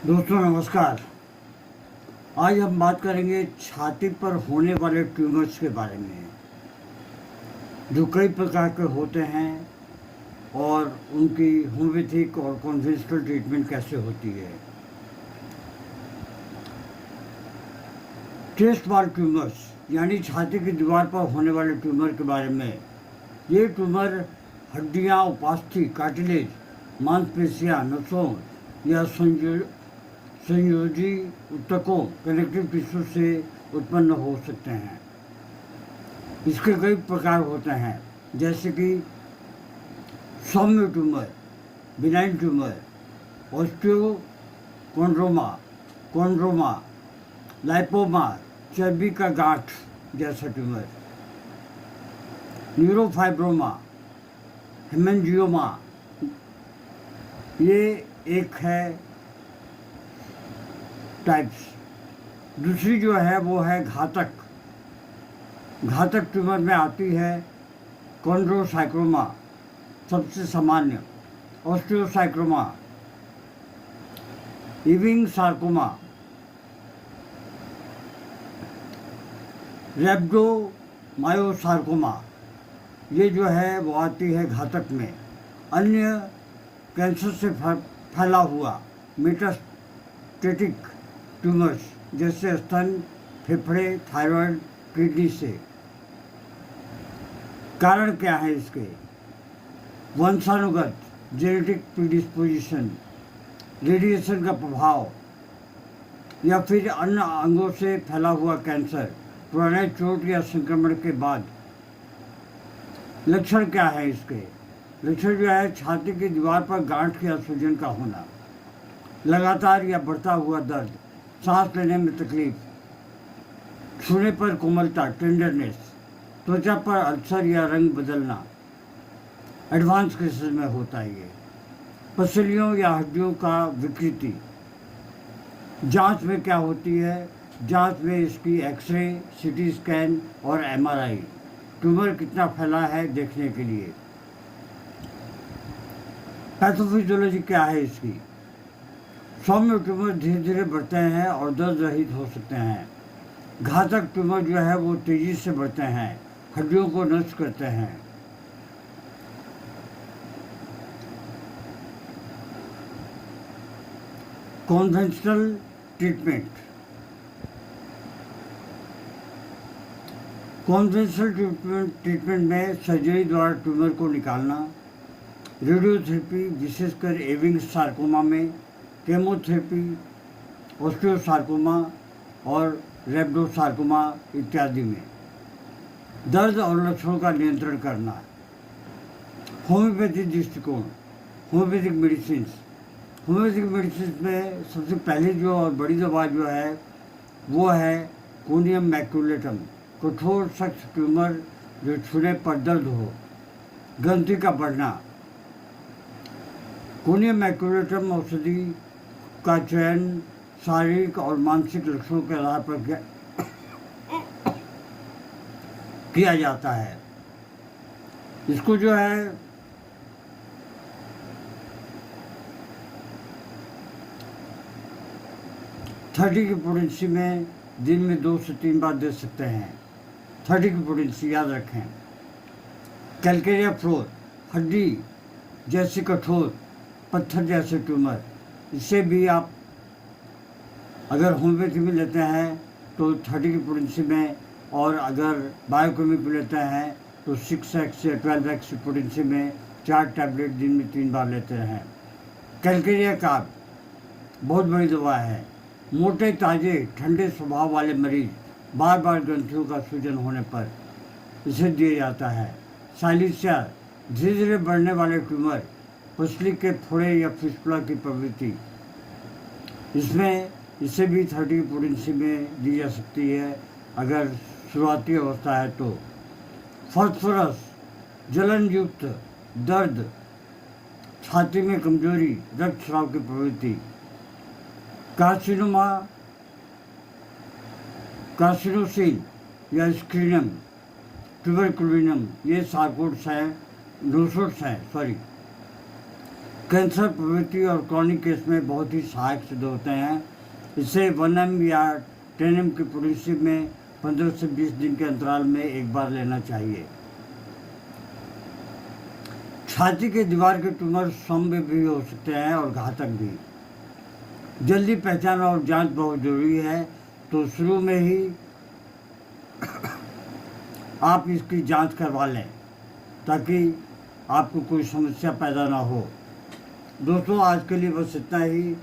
दोस्तों नमस्कार। आज हम बात करेंगे छाती पर होने वाले ट्यूमर्स के बारे में, जो कई प्रकार के होते हैं और उनकी होम्योपैथिक और कन्वेंशनल ट्रीटमेंट कैसे होती है। चेस्ट वॉल ट्यूमर्स यानी छाती की दीवार पर होने वाले ट्यूमर के बारे में। ये ट्यूमर हड्डियाँ, उपास्थि, कार्टिलेज, मांसपेशियाँ, नसों या संयोजी ऊतकों, कनेक्टिव टिश्यू से उत्पन्न हो सकते हैं। इसके कई प्रकार होते हैं, जैसे कि सौम्य ट्यूमर, बिनाइन ट्यूमर, ऑस्टियोकोंड्रोमा, कोंड्रोमा, लाइपोमा, चर्बी का गांठ जैसा ट्यूमर, न्यूरोफाइब्रोमा, हेमेंजियोमा। ये एक है टाइप्स। दूसरी जो है वो है घातक ट्यूमर में आती है कॉन्ड्रोसाइक्रोमा, सबसे सामान्य, ऑस्टियोसाइक्रोमा, इविंग सार्कोमा, रैब्डोमायोसार्कोमा। ये जो है वो आती है घातक में। अन्य कैंसर से फैला हुआ मेटास्टेटिक ट्यूमर्स जैसे स्तन, फेफड़े, थायराइड, किडनी से। कारण क्या है इसके? वंशानुगत, जेनेटिक प्रीडिस्पोजिशन, रेडिएशन का प्रभाव, या फिर अन्य अंगों से फैला हुआ कैंसर, पुराने चोट या संक्रमण के बाद। लक्षण क्या है इसके? लक्षण जो है छाती की दीवार पर गांठ या सूजन का होना, लगातार या बढ़ता हुआ दर्द, सांस लेने में तकलीफ, छूने पर कोमलता, टेंडरनेस, त्वचा पर अल्सर या रंग बदलना। एडवांस केसेस में होता है ये। पसलियों या हड्डियों का विकृति। जांच में क्या होती है? जांच में इसकी एक्सरे, सीटी स्कैन और एमआरआई, ट्यूमर कितना फैला है देखने के लिए। पैथोफिजियोलॉजी क्या है इसकी? सौम्य ट्यूमर धीरे धीरे बढ़ते हैं और दर्द रहित हो सकते हैं। घातक ट्यूमर जो है वो तेजी से बढ़ते हैं, हड्डियों को नष्ट करते हैं। Conventional treatment. कन्वेंशनल ट्रीटमेंट में सर्जरी द्वारा ट्यूमर को निकालना, रेडियोथेरेपी विशेषकर एविंग सार्कोमा में, केमोथेरेपी, ऑस्टियोसार्कोमा और रैब्डोसार्कोमा इत्यादि में। दर्द और लक्षणों का नियंत्रण करना। होम्योपैथिक दृष्टिकोण, होम्योपैथिक मेडिसिन में सबसे पहले जो और बड़ी दवा जो है वो है कोनियम मैक्यूलेटम। कठोर सख्त ट्यूमर जो छूने पर दर्द हो, ग्रंथि का बढ़ना। कोनियम मैक्यूलेटम औषधि का चयन शारीरिक और मानसिक लक्षणों के आधार पर किया जाता है। इसको जो है थर्टी की पोटेंसी में दिन में 2 से 3 बार दे सकते हैं। 30 की पोटेंसी याद रखें। कैलकेरिया फ्लोर, हड्डी जैसी कठोर, पत्थर जैसे ट्यूमर, इससे भी आप अगर होम्योपैथी में लेते हैं तो 30 की पोटेंसी में, और अगर बायोकेमिक लेते हैं तो 6x या 12x की पोटेंसी में 4 टैबलेट दिन में 3 बार लेते हैं। कैलकेरिया कार्ब बहुत बड़ी दवा है। मोटे, ताजे, ठंडे स्वभाव वाले मरीज, बार बार ग्रंथियों का सूजन होने पर इसे दिया जाता है। साइलिसिया, धीरे धीरे बढ़ने वाले ट्यूमर, पसली के फोड़े या फिस्टुला की प्रवृत्ति, इसमें इसे भी 30 की पोटेंसी में दी जा सकती है अगर शुरुआती अवस्था है तो। फॉस्फोरस, जलन युक्त दर्द, छाती में कमजोरी, रक्तस्राव की प्रवृत्ति। कार्सिनोसिन या स्क्रीनम, ट्यूबरकुलिनम, ये सार्कोड्स हैं, नोसोड्स हैं, कैंसर, प्रवृत्ति और क्रॉनिक केस में बहुत ही सहायक सिद्ध होते हैं। इसे 1 या 10 की पोटेंशियम में 15 से 20 दिन के अंतराल में एक बार लेना चाहिए। छाती के दीवार के ट्यूमर सौम्य भी हो सकते हैं और घातक भी। जल्दी पहचान और जांच बहुत जरूरी है, तो शुरू में ही आप इसकी जांच करवा लें ताकि आपको कोई समस्या पैदा ना हो। दोस्तों, आज के लिए बस इतना ही।